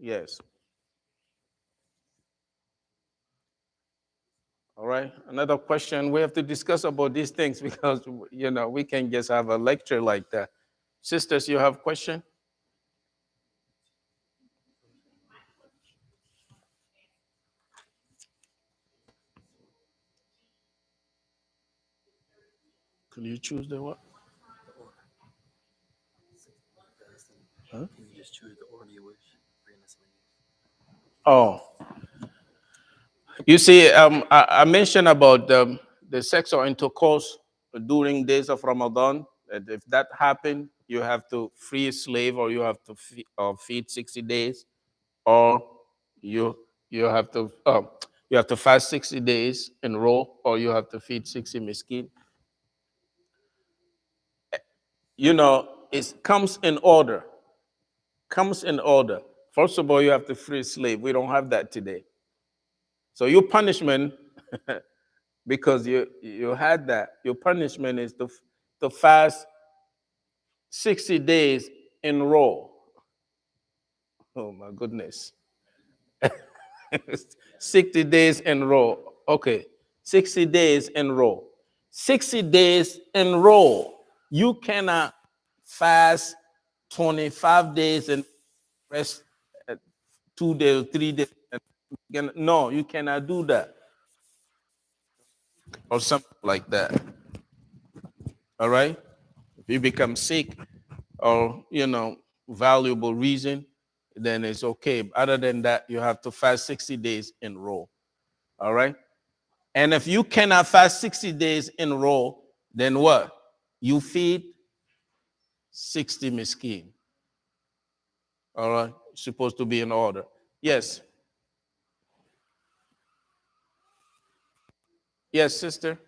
Yes. All right. Another question. We have to discuss about these things because we can just have a lecture like that. Sisters, you have question? Can you choose the what? Huh? Oh, you see, I mentioned about the sex or intercourse during days of Ramadan. That if that happened, you have to free a slave, or you have to feed 60 days, or you you have to fast 60 days in a row, or you have to feed 60 miskin. It comes in order. Comes in order. First of all, you have to free a slave. We don't have that today. So your punishment, because you had that, your punishment is to fast 60 days in a row. Oh my goodness. 60 days in a row. Okay. 60 days in a row. 60 days in a row. You cannot fast 25 days and rest 2 days, 3 days. No, you cannot do that. Or something like that. All right? If you become sick or, valuable reason, then it's okay. Other than that, you have to fast 60 days in a row. All right? And if you cannot fast 60 days in a row, then what? You feed 60 miskin. All right? Supposed to be in order. Yes. Yes, sister.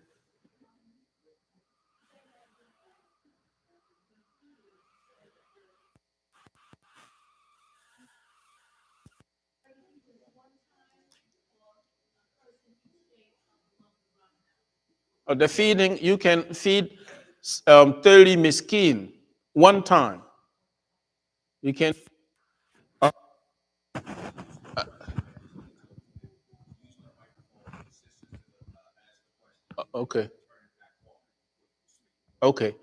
The feeding, you can feed 30 miskin one time. You can. uh, okay. Okay.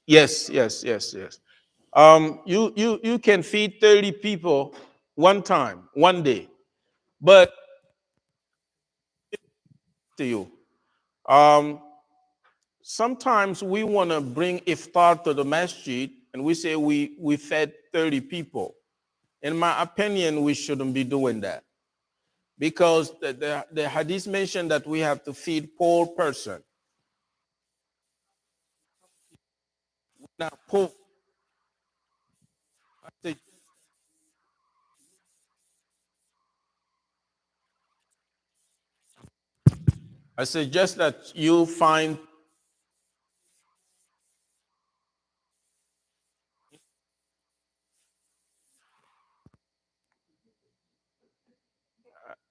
Yes, yes, yes, yes. You can feed 30 people one time, one day. But to you, um, sometimes we want to bring iftar to the masjid, and we say we fed 30 people. In my opinion, we shouldn't be doing that, because the hadith mentioned that we have to feed poor person. Now, poor. I say, I suggest that you find.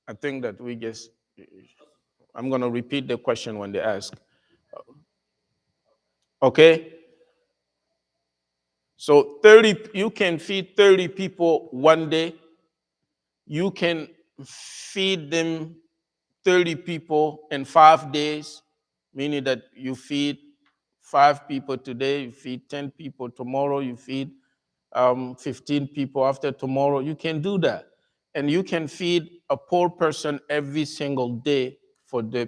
I think that we just. I'm going to repeat the question when they ask. Okay? So 30, you can feed 30 people one day. You can feed them 30 people in 5 days, meaning that you feed 5 people today, you feed 10 people tomorrow, you feed 15 people after tomorrow. You can do that. And you can feed a poor person every single day for the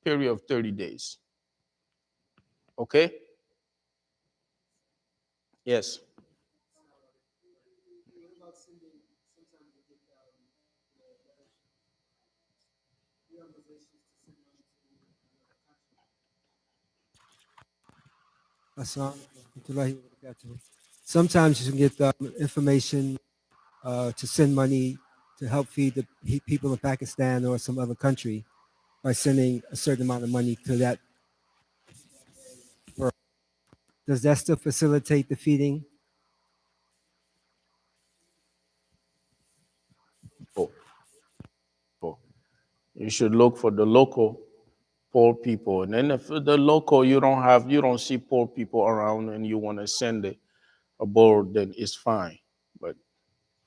period of 30 days. Okay? Yes. Assalamu warahmatullahi wabarakatuh. Sometimes you can get information to send money to help feed the people in Pakistan or some other country by sending a certain amount of money to that. Does that still facilitate the feeding? Poor. Poor. You should look for the local poor people. And then if the local you don't see poor people around and you want to send it, abroad, then it's fine. But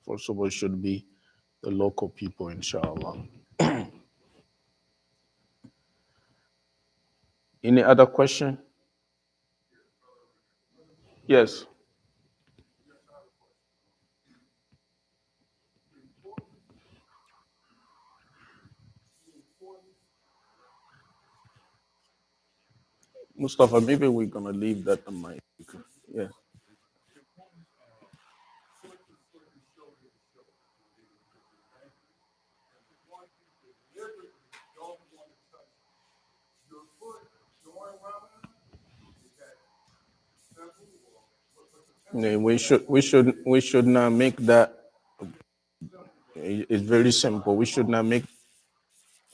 first of all, it should be the local people, inshallah. Any other question? Yes. Mustafa, maybe we're gonna leave that on my. Yeah. Yeah, we should not make that. It's very simple. We should not make,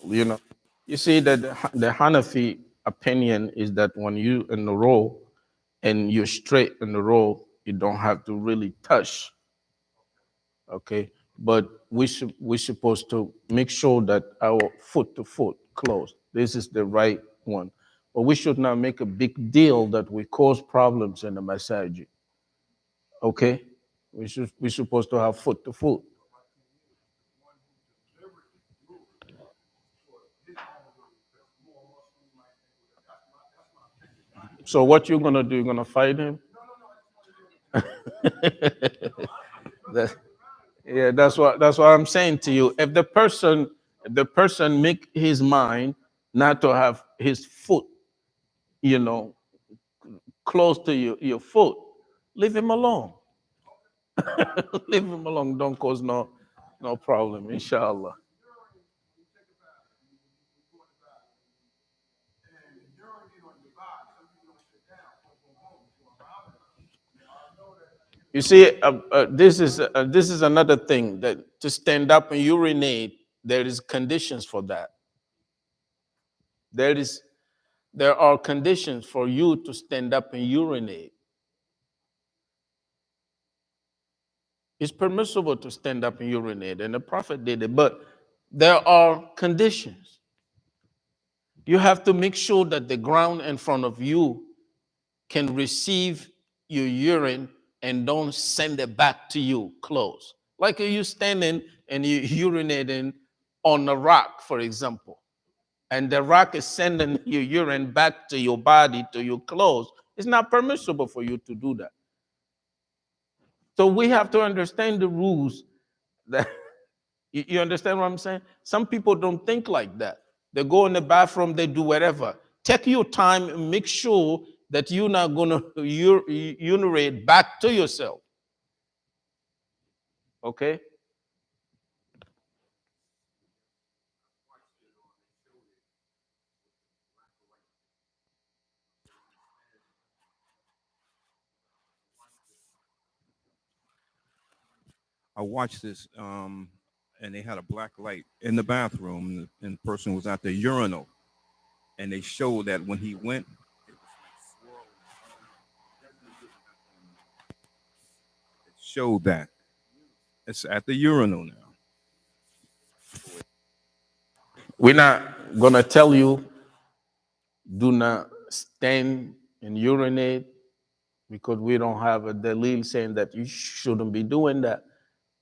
you know. You see that the Hanafi opinion is that when you in the row and you're straight in the row, you don't have to really touch. Okay, but we're supposed to make sure that our foot to foot close. This is the right one. But we should not make a big deal that we cause problems in the masjid. Okay, we're supposed to have foot to foot. So what you're gonna do? You're gonna fight him? That- yeah, that's what I'm saying to you. If the person make his mind not to have his foot, you know, close to your foot, leave him alone. Leave him alone. Don't cause no problem, inshallah. You see, this is another thing that to stand up and urinate, there is conditions for that. There is there are conditions for you to stand up and urinate. It's permissible to stand up and urinate, and the Prophet did it, but there are conditions. You have to make sure that the ground in front of you can receive your urine and don't send it back to you close. Like you standing and you urinating on a rock, for example, and the rock is sending your urine back to your body, to your clothes. It's not permissible for you to do that. So we have to understand the rules that you understand what I'm saying? Some people don't think like that. They go in the bathroom, they do whatever. Take your time and make sure that you're not going to urinate back to yourself. Okay? I watched this, and they had a black light in the bathroom, and the person was at the urinal, and they showed that when he went, it showed that it's at the urinal now. We're not going to tell you do not stand and urinate because we don't have a delil saying that you shouldn't be doing that.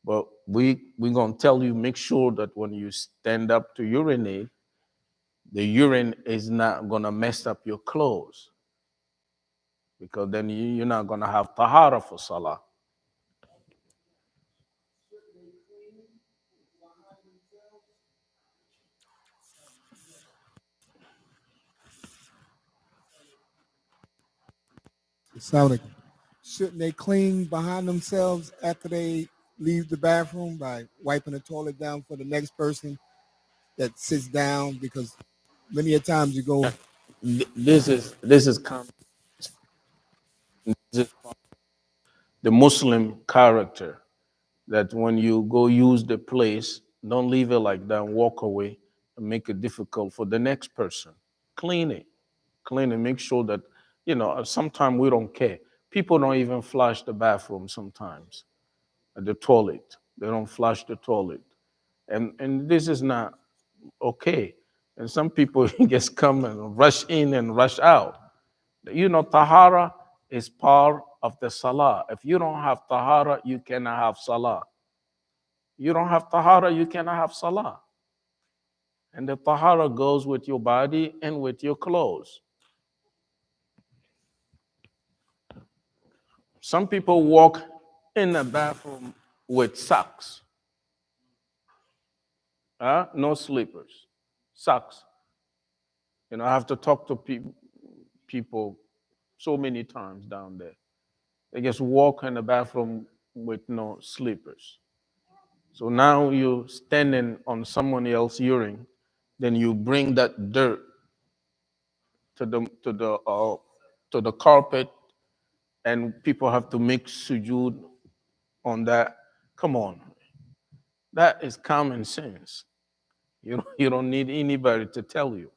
But we're going to tell you make sure that when you stand up to urinate, the urine is not going to mess up your clothes because then you're not going to have tahara for salah. Sound shouldn't they clean behind themselves after they leave the bathroom by wiping the toilet down for the next person that sits down? Because many a times you go, This is this is the Muslim character that when you go use the place, don't leave it like that and walk away and make it difficult for the next person. Clean it. Clean it. Make sure that, sometimes we don't care. People don't even flush the bathroom sometimes, the toilet. They don't flush the toilet. And this is not okay. And some people just come and rush in and rush out. Tahara is part of the salah. If you don't have tahara, you cannot have salah. You don't have tahara, you cannot have salah. And the tahara goes with your body and with your clothes. Some people walk in the bathroom with socks. No slippers, socks. I have to talk to people so many times down there. They just walk in the bathroom with no slippers. So now you're standing on someone else's urine, then you bring that dirt to the carpet, and people have to make sujood on that. Come on, that is common sense. You don't need anybody to tell you.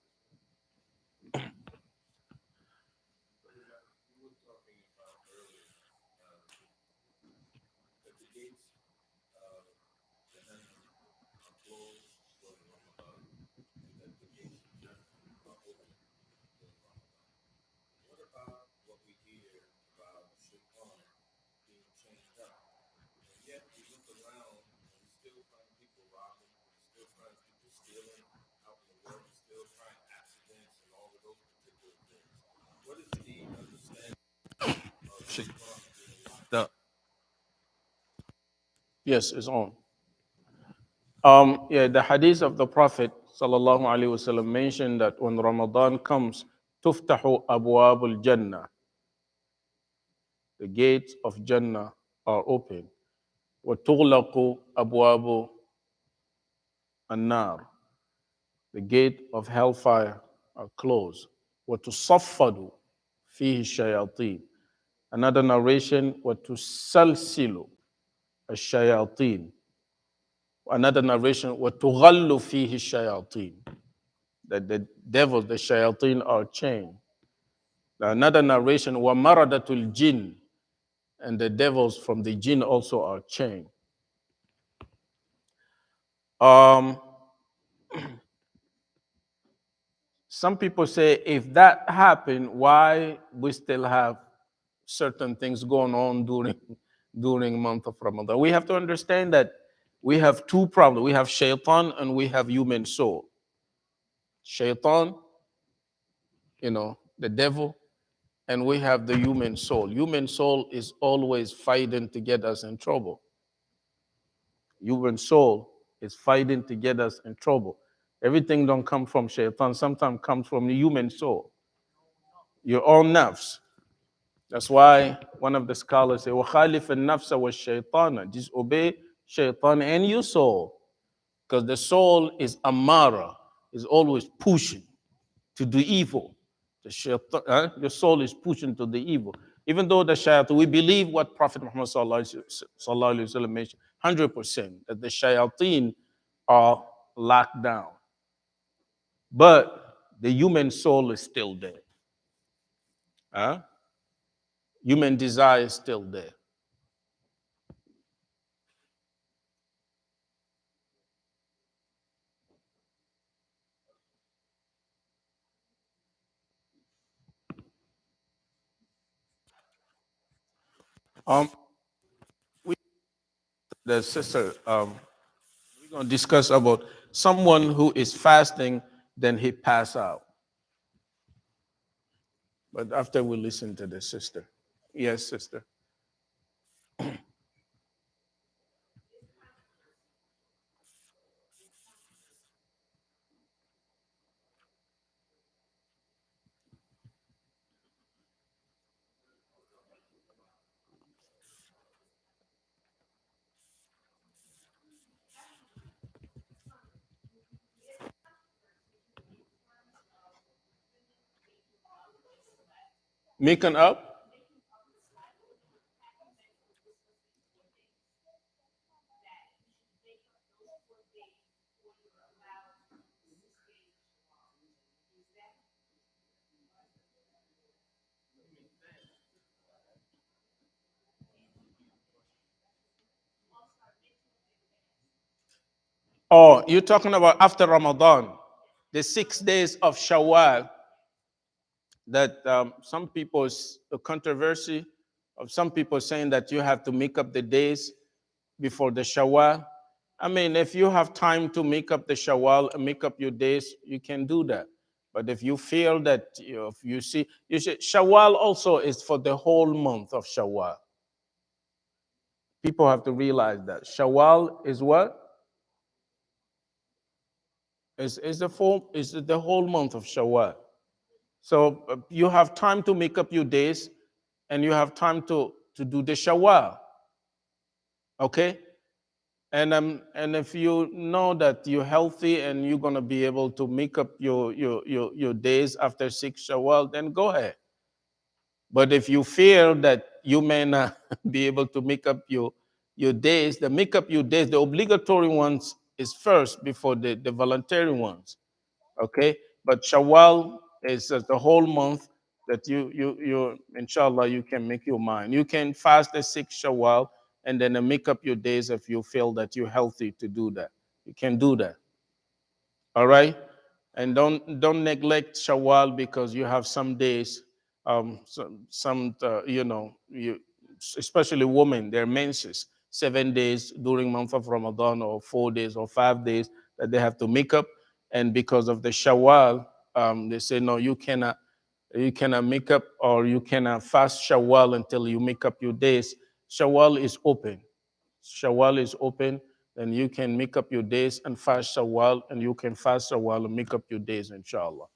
The Yes, it's on. Yeah, the hadith of the Prophet sallallahu alaihi wasallam mentioned that when Ramadan comes, tuftahu abwabul jannah, the gates of Jannah are open. Wa tughlaqu abwabu an-nar, the gate of hellfire are closed. Wa tusaffadu fihi shayateen. Another narration, wa tusalsilu ash-shayateen. Another narration, وَتُغَلُّ فِيهِ الشَّيَاطِينَ, that the devils, the shayateen, are chained. Another narration, وَمَرَدَةُ الْجِنِّ, and the devils from the jinn also are chained. Um, some people say, if that happened, why we still have certain things going on during month of Ramadan? We have to understand that we have two problems. We have shaitan and we have human soul. Shaitan, the devil, and we have the human soul. Human soul is always fighting to get us in trouble. Human soul is fighting to get us in trouble. Everything don't come from shaitan, sometimes comes from the human soul, your own nafs. That's why one of the scholars say, وَخَالِفَ النَّفْسَ وَالشَّيْطَانَ, disobey shaitan and your soul, because the soul is amara, is always pushing to do evil. The soul is pushing to the evil. Even though the shayateen, we believe what Prophet Muhammad sallallahu alaihi wasallam mentioned, 100%, that the shayateen are locked down. But the human soul is still there. Human desire is still there. We, the sister, we're going to discuss about someone who is fasting, then he pass out. But after we listen to the sister. Yes, sister. Making up? Oh, you're talking about after Ramadan, the 6 days of Shawwal, that some people's controversy Of some people saying that you have to make up the days before the Shawwal. I mean, if you have time to make up the Shawwal and make up your days, you can do that. But if you feel that if you see, you should, Shawwal also is for the whole month of Shawwal. People have to realize that Shawwal is what? Is the whole month of Shawwal. So you have time to make up your days, and you have time to do the Shawwal. Okay? And if you know that you're healthy and you're gonna be able to make up your days after 6 Shawwal, then go ahead. But if you feel that you may not be able to make up your days, the obligatory ones is first before the voluntary ones. Okay? But Shawwal is the whole month that you inshallah you can make your mind. You can fast the 6 Shawwal and then make up your days if you feel that you're healthy to do that. You can do that. All right? And don't neglect Shawwal because you have some days, especially women, their menses, 7 days during month of Ramadan or 4 days or 5 days that they have to make up, and because of the Shawwal, they say no, you cannot make up or you cannot fast Shawwal until you make up your days. Shawwal is open. Shawwal is open, then you can make up your days and fast Shawwal, and you can fast Shawwal and make up your days, inshallah.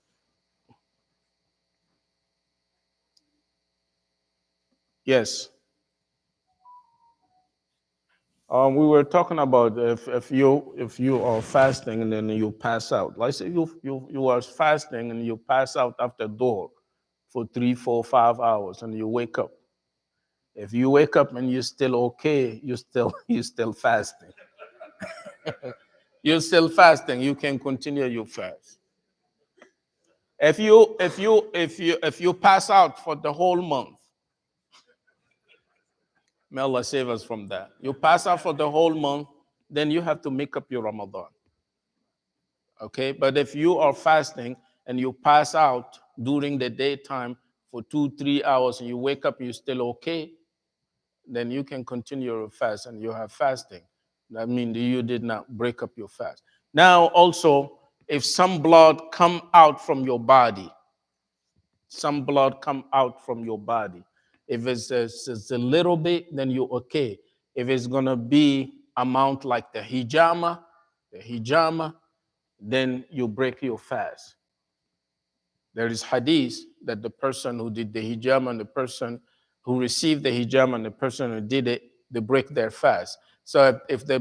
Yes. We were talking about if you are fasting and then you pass out. Like say you are fasting and you pass out after door for 3, 4, 5 hours, and you wake up. If you wake up and you're still okay, you still fasting. You're still fasting. You can continue your fast. If you pass out for the whole month, may Allah save us from that. You pass out for the whole month, then you have to make up your Ramadan. Okay, but if you are fasting and you pass out during the daytime for 2, 3 hours and you wake up and you're still okay, then you can continue your fast and you have fasting. That means you did not break up your fast. Now, also, if some blood come out from your body, some blood come out from your body. If it's a little bit, then you're okay. If it's gonna be amount like the hijama, then you break your fast. There is hadith that the person who did the hijama and the person who received the hijama and the person who did it, they break their fast. So if the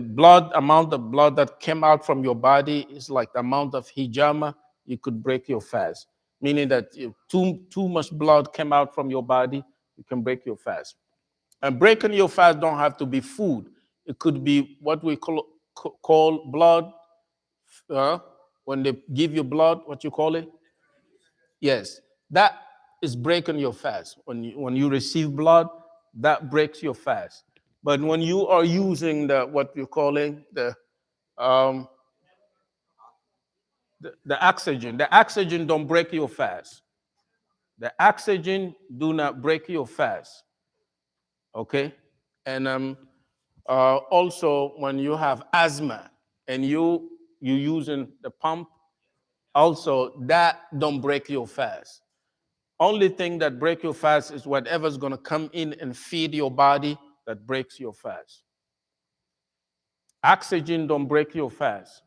amount of blood that came out from your body is like the amount of hijama, you could break your fast. Meaning that if too much blood came out from your body, you can break your fast. And breaking your fast don't have to be food. It could be what we call blood. When they give you blood, what you call it? Yes, that is breaking your fast. When you receive blood, that breaks your fast. But when you are using what you're calling um, the oxygen don't break your fast. The oxygen do not break your fast. Okay, and also when you have asthma and you using the pump, also that don't break your fast. Only thing that break your fast is whatever's going to come in and feed your body that breaks your fast. Oxygen don't break your fast.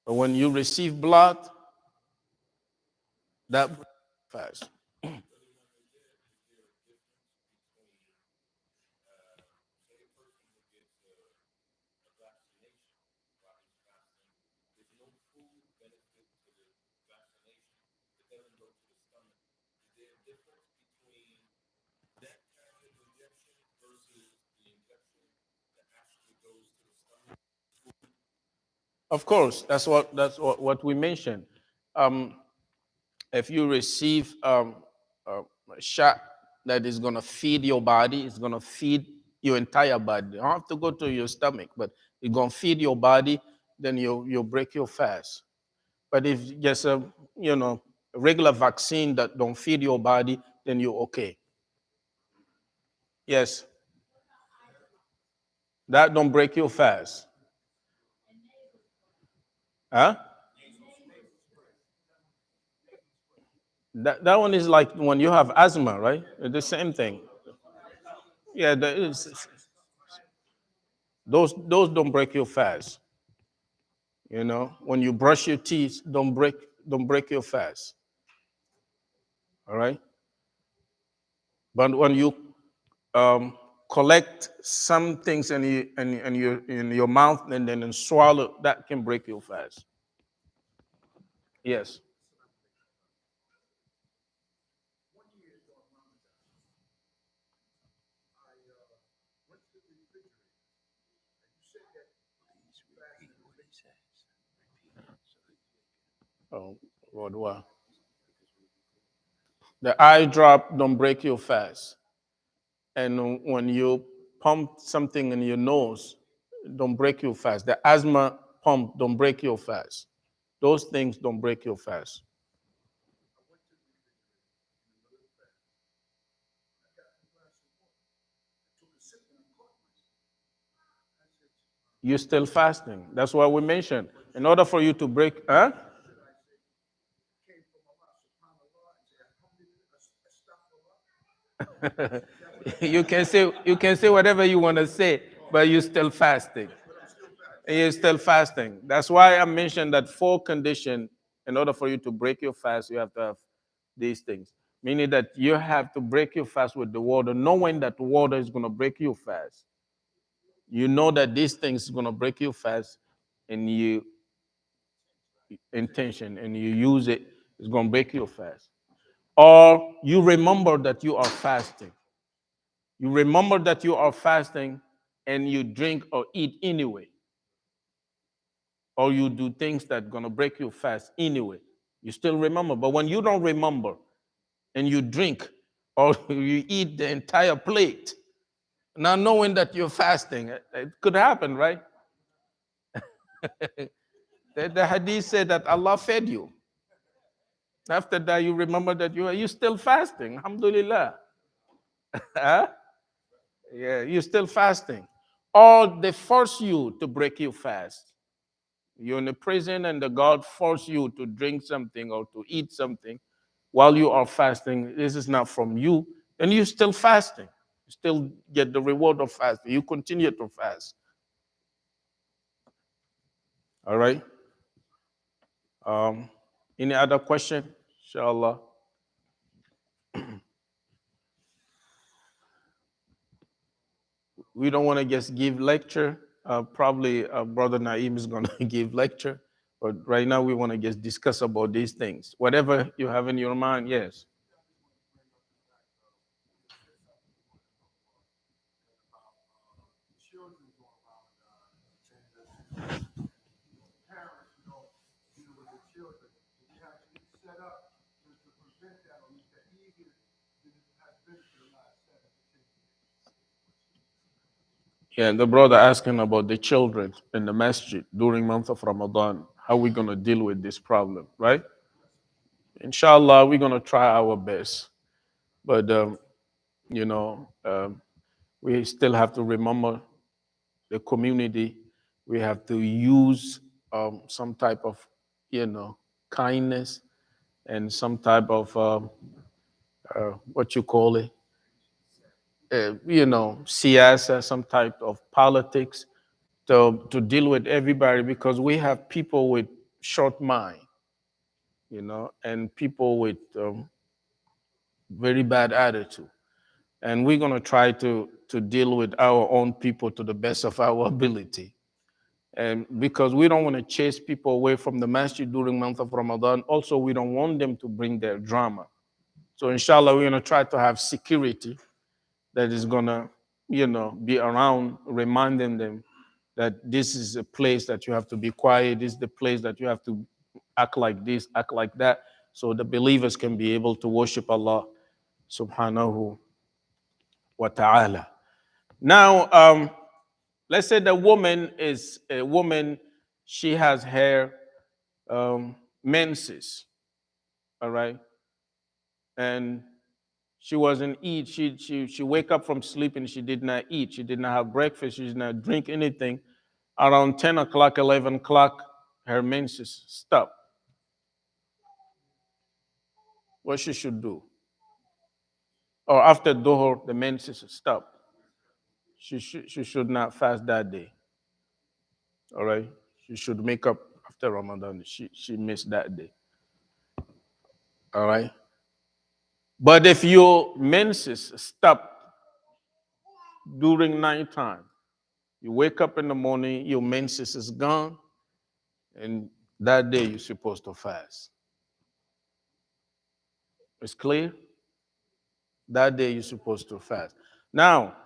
But when you receive blood, that breaks your fast. Of course, that's what we mentioned. Um, if you receive a shot that is going to feed your body, it's going to feed your entire body. You don't have to go to your stomach, but it's going to feed your body, then you'll break your fast. But if just a regular vaccine that don't feed your body, then you're okay. Yes, that don't break your fast. Huh? That one is like when you have asthma, right? The same thing. Yeah, those don't break your fast. You know, when you brush your teeth, don't break your fast. All right. But when you um, collect some things in your mouth and then swallow, that can break your fast. Yes. Oh, Lord, wow. The eye drop don't break your fast, and when you pump something in your nose, don't break your fast. The asthma pump don't break your fast. Those things don't break your fast. You're still fasting. That's what we mentioned. In order for you to break, huh? You can say whatever you want to say, but you're still fasting. And you're still fasting. That's why I mentioned that four condition. In order for you to break your fast, you have to have these things. Meaning that you have to break your fast with the water, knowing that water is going to break your fast. You know that these things is going to break your fast, and you intention and you use it, it's going to break your fast. Or you remember that you are fasting. You remember that you are fasting and you drink or eat anyway. Or you do things that are going to break your fast anyway. You still remember. But when you don't remember and you drink or you eat the entire plate, not knowing that you're fasting, it could happen, right? The hadith said that Allah fed you. After that, you remember that you still fasting. Alhamdulillah. Huh? Yeah, you're still fasting. Or they force you to break your fast. You're in a prison and the guard force you to drink something or to eat something while you are fasting. This is not from you. And you're still fasting. You still get the reward of fasting. You continue to fast. All right. Um, any other question? Inshallah. We don't want to just give lecture. Probably Brother Naeem is going to give lecture. But right now we want to just discuss about these things. Whatever you have in your mind, yes. Yeah, the brother asking about the children in the masjid during month of Ramadan. How we going to deal with this problem, right? Inshallah, we're going to try our best. But, we still have to remember the community. We have to use some type of, kindness and some type of, what you call it, siyasa, some type of politics to deal with everybody because we have people with short mind, and people with very bad attitude. And we're going to try to deal with our own people to the best of our ability. And because we don't want to chase people away from the masjid during month of Ramadan, also we don't want them to bring their drama. So inshallah, we're going to try to have security that is going to, be around, reminding them that this is a place that you have to be quiet. This is the place that you have to act like this, act like that, so the believers can be able to worship Allah subhanahu wa ta'ala. Now, let's say the woman is a woman, she has hair, menses, all right? And She wasn't eat. She wake up from sleep and she did not eat. She did not have breakfast. She did not drink anything. Around 10 o'clock, 11 o'clock, her menses stopped. What she should do? Or after Dhuhr, the menses stop. She should not fast that day. All right? She should make up after Ramadan. She missed that day. All right? But if your menses stop during nighttime, you wake up in the morning, your menses is gone, and that day you're supposed to fast. It's clear? That day you're supposed to fast. Now,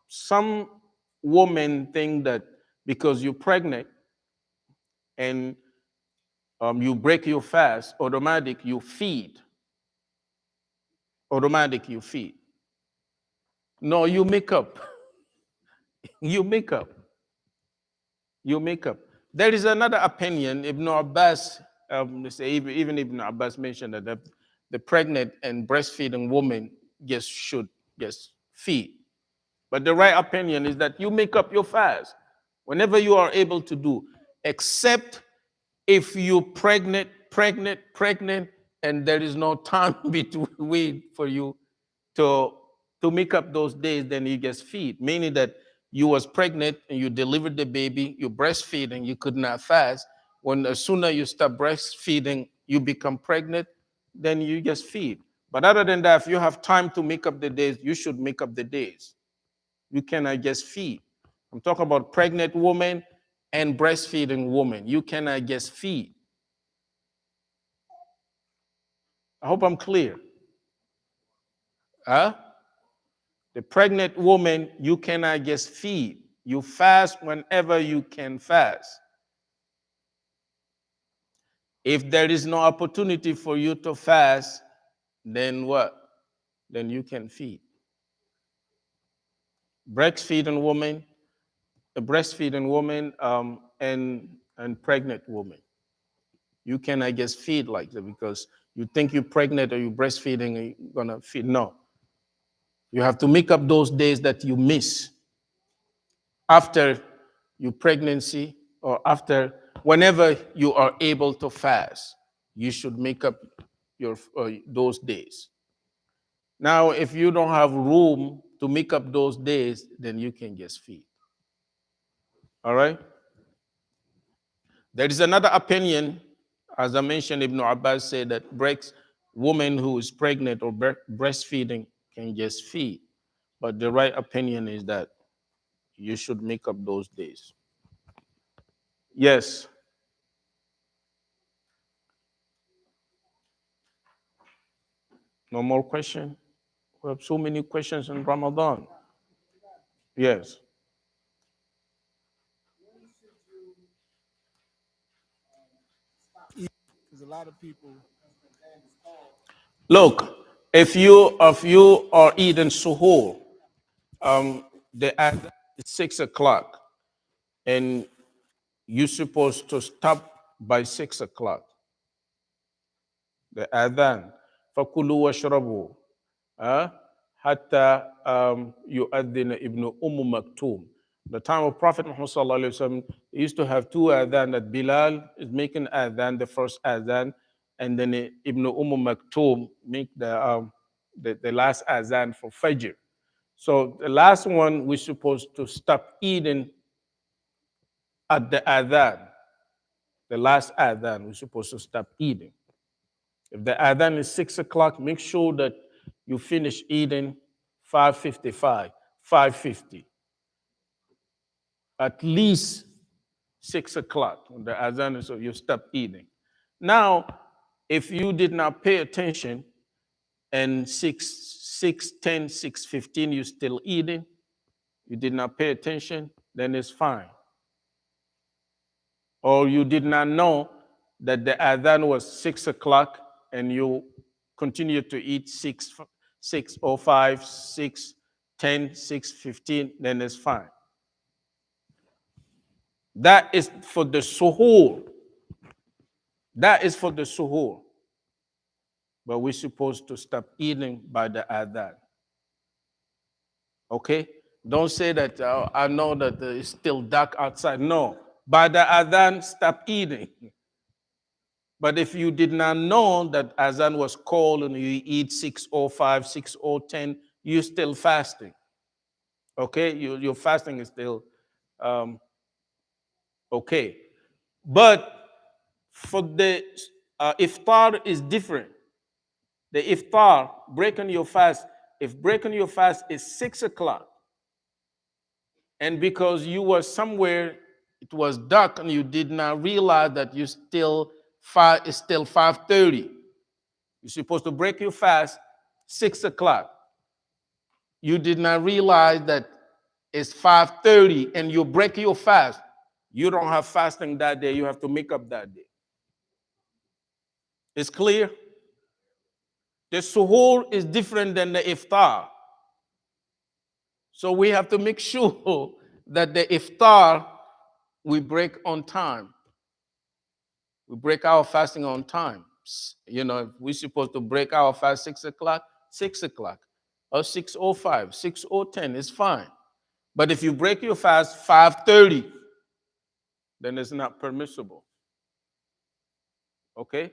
some women think that because you're pregnant and you break your fast, automatic you feed. Automatic you feed. No, you make up. You make up. You make up. There is another opinion. Ibn Abbas, even Ibn Abbas mentioned that the pregnant and breastfeeding woman should feed. But the right opinion is that you make up your fast whenever you are able to do, except if you're pregnant, and there is no time between for you to make up those days, then you just feed. Meaning that you was pregnant and you delivered the baby, you breastfeeding, you could not fast. When as soon as you stop breastfeeding, you become pregnant, then you just feed. But other than that, if you have time to make up the days, you should make up the days. You cannot just feed. I'm talking about pregnant woman and breastfeeding woman. You cannot just feed. I hope I'm clear. Huh? The pregnant woman, you cannot just feed. You fast whenever you can fast. If there is no opportunity for you to fast, then what? Then you can feed. Breastfeeding woman, a breastfeeding woman, and pregnant woman. You cannot just feed like that because you think you're pregnant or you're breastfeeding and you're gonna feed. No. You have to make up those days that you miss after your pregnancy or after whenever you are able to fast. You should make up your those days. Now, if you don't have room to make up those days, then you can just feed. All right? There is another opinion, as I mentioned, Ibn Abbas said that woman who is pregnant or breastfeeding can just feed. But the right opinion is that you should make up those days. Yes. No more question? We have so many questions in Ramadan. Yes. Because a lot of people, Look, if you are eating suhoor, the adhan is 6 o'clock, and you're supposed to stop by 6 o'clock. The adhan, fakulu washrabu, hatta yu'adhin ibn Maktoum. The time of Prophet Muhammad sallallahu alaihi wasallam, he used to have two adhan. That Bilal is making adhan, the first adhan, and then Ibn Maktoum make the last adhan for Fajr. So the last one, we're supposed to stop eating at the adhan. The last adhan, we're supposed to stop eating. If the adhan is 6 o'clock, make sure that you finish eating 5:55, 5:50. At least 6 o'clock when the adhan is, so you stop eating. Now, if you did not pay attention and 6:10, 6:15, you still eating, you did not pay attention, then it's fine. Or you did not know that the adhan was 6 o'clock and you continue to eat 6:05, 6:10, 6:15, then it's fine. That is for the suhoor. That is for the suhoor. but we're supposed to stop eating by the adhan. Okay? Don't say that I know that it's still dark outside. No. By the adhan, stop eating. But if you did not know that azan was called and you eat 6:05, 6:10, you're still fasting. Okay? Your fasting is still um, okay. But for the iftar is different. The iftar, breaking your fast, if breaking your fast is 6 o'clock, and because you were somewhere, it was dark and you did not realize that you still it's still 5:30. You're supposed to break your fast 6 o'clock. You did not realize that it's 5:30 and you break your fast. You don't have fasting that day. You have to make up that day. It's clear? The suhoor is different than the iftar. So we have to make sure that the iftar we break on time. We break our fasting on time. You know, if we're supposed to break our fast 6 o'clock, 6 o'clock, or 6:05, 6:10, it's fine. But if you break your fast 5:30, then it's not permissible. Okay?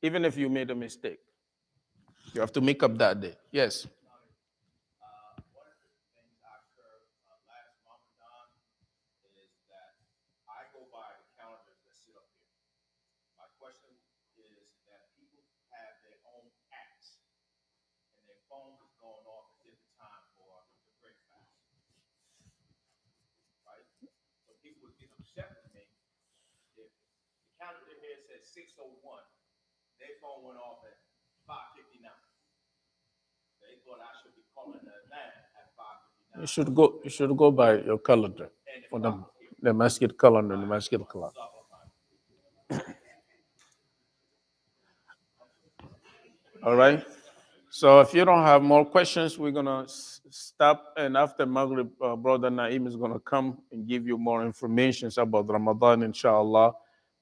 Even if you made a mistake, you have to make up that day. Yes. One of the things I heard last Ramadan is that I go by the calendars that sit up here. My question is that people have their own apps and their phones is going off at different time for the break fast, right? So people would get upset with me if the calendar here says 6:01, their phone went off at 5:59. They thought I should be calling the van at 5:59. You should go by your calendar. For the masjid calendar, the masjid calendar. All right. So if you don't have more questions, we're gonna stop. And after Maghrib, brother Naim is gonna come and give you more information about Ramadan, inshallah.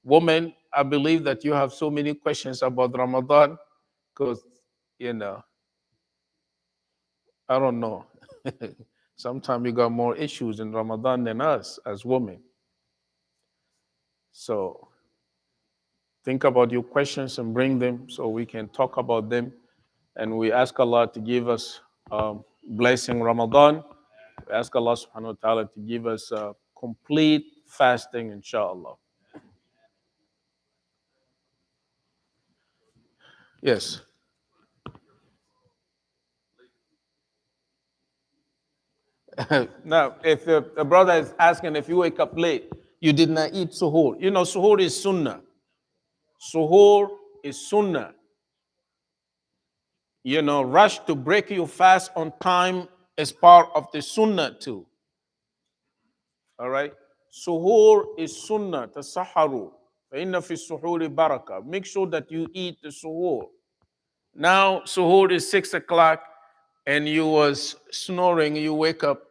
Woman, I believe that you have so many questions about Ramadan, because you know, I don't know. Sometimes you got more issues in Ramadan than us as women. So think about your questions and bring them so we can talk about them. And we ask Allah to give us blessing Ramadan. We ask Allah subhanahu wa ta'ala to give us complete fasting, inshallah. Yes. Now, if the brother is asking if you wake up late, you did not eat suhoor. You know, suhoor is sunnah. Suhoor is sunnah. You know, rush to break your fast on time is part of the sunnah too. All right? Suhoor is sunnah, tasaharu. فَإِنَّ فِي السُّحُورِ baraka. Make sure that you eat the suhoor. Now, suhoor is 6 o'clock and you was snoring, you wake up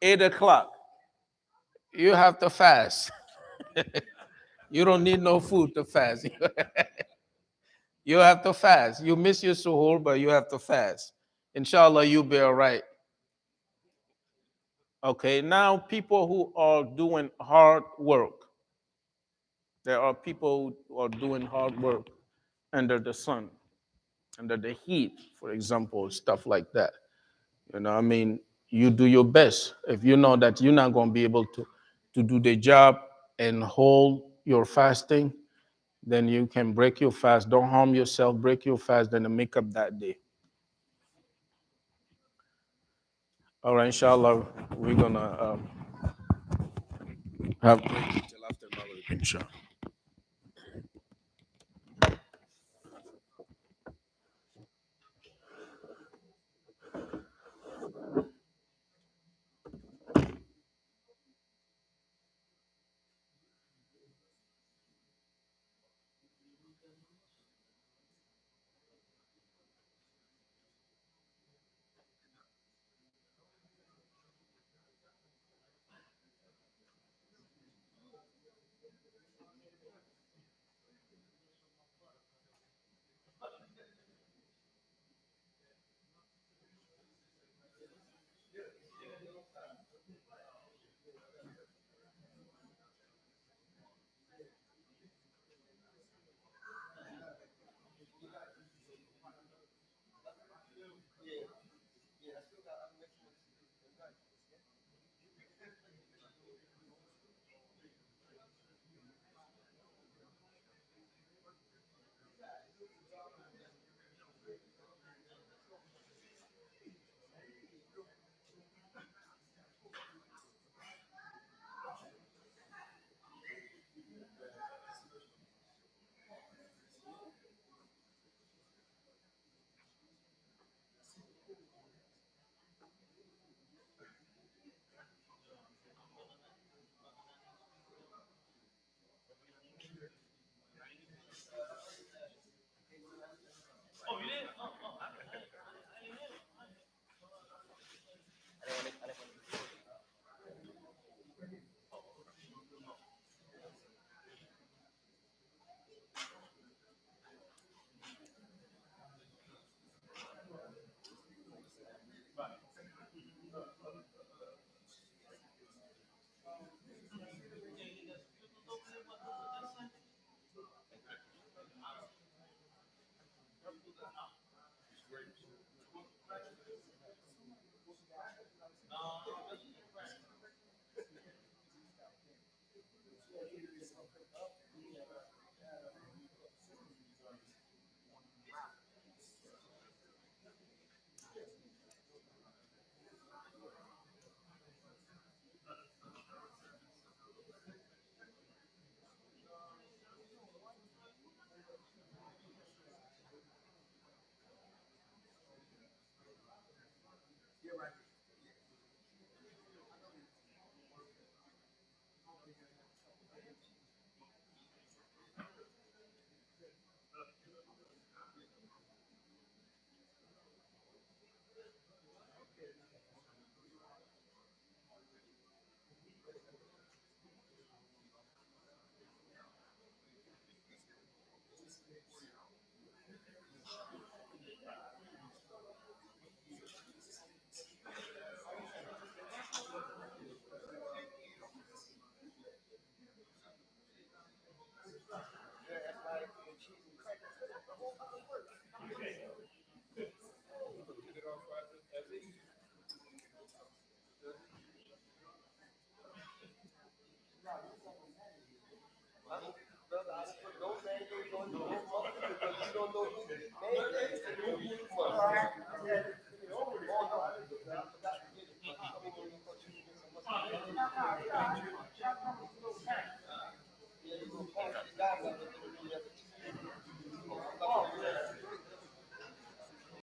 8 o'clock. You have to fast. You don't need no food to fast. You have to fast. You miss your suhoor, but you have to fast. Inshallah, you'll be all right. Okay, now people who are doing hard work. There are people who are doing hard work under the sun, under the heat, for example, stuff like that. You know, I mean, you do your best. If you know that you're not going to be able to do the job and hold your fasting, then you can break your fast. Don't harm yourself, break your fast, then make up that day. All right, inshallah, we're going to have break until after Maghrib, inshallah.